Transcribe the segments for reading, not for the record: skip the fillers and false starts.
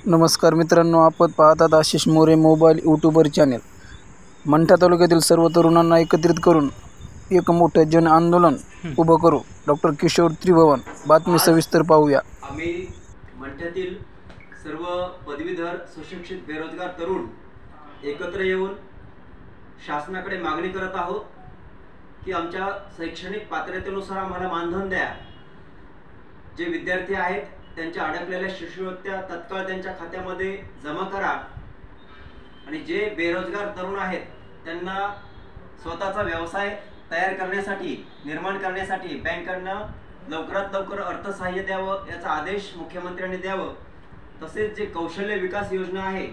नमस्कार मित्रांनो, आपण पाहतात Ashish More mobile YouTuber channel. Mantha तालुक्यातील सर्व तरुणांना एकत्रित करून एक मोठे जन आंदोलन उभं करू। डॉक्टर किशोर त्रिभुवन। बातमी सविस्तर पाहूया। आम्ही मंठ्यातील सर्व पदवीधर सुशिक्षित बेरोजगार तरुण एकत्र येऊन शासनाकडे मागणी करत आहोत की आमच्या शैक्षणिक पात्रतेनुसार आम्हाला मानधन द्या। जे विद्यार्थी आहेत त्यांच्या अडकलेल्या शिष्यवृत्त्या तत्काळ त्यांच्या खात्यामध्ये जमा करा आणि जे बेरोजगार तरुण आहेत त्यांना स्वतःचा व्यवसाय तयार करण्यासाठी निर्माण करण्यासाठी बँकांना लवकरात लवकर अर्थसहाय्य द्यावं याचा आदेश मुख्यमंत्र्यांनी द्यावं। तसेच जे कौशल्य विकास योजना आहे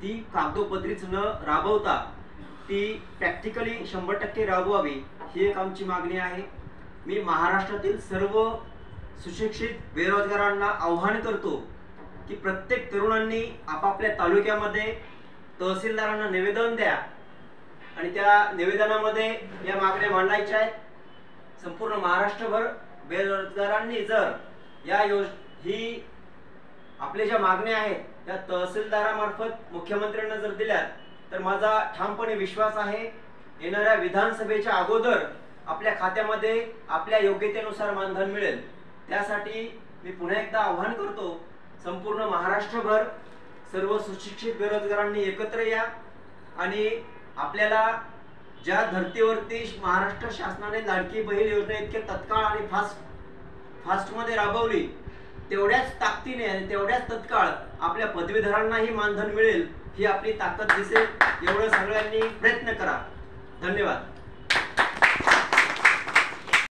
ती कागदोपत्रीच न राबवता ती प्रॅक्टिकली 100% राबवावी ही एक आमची मागणी आहे। मी महाराष्ट्रातील सर्व सुशिक्षित बेरोजगारांना आवाहन करतो की प्रत्येक तरुणांनी आपापल्या तालुक्यामध्ये तहसीलदारांना निवेदन द्या आणि त्या निवेदनामध्ये या मागण्या मांडायच्या आहेत। संपूर्ण महाराष्ट्रभर बेरोजगारांनी जर ही आपल्या ज्या मागण्या आहेत त्या तहसीलदारामार्फत मुख्यमंत्र्यांना जर दिल्या तर माझा ठामपणे विश्वास आहे येणाऱ्या विधानसभेच्या अगोदर आपल्या खात्यामध्ये आपल्या योग्यतेनुसार मानधन मिळेल। त्यासाठी मी पुन्हा एकदा आवाहन करतो, संपूर्ण महाराष्ट्रभर सर्व सुशिक्षित बेरोजगारांनी एकत्र या आणि आपल्याला ज्या धर्तीवरती महाराष्ट्र शासनाने लाडकी बहीण योजना इतके तत्काळ आणि फास्ट मध्ये राबवली तेवढ्याच ताकदीने आणि तेवढ्याच तत्काळ आपल्या पदवीधरांनाही मानधन मिळेल ही आपली ताकद दिसेल। एवढं सगळ्यांनी प्रयत्न करा। धन्यवाद।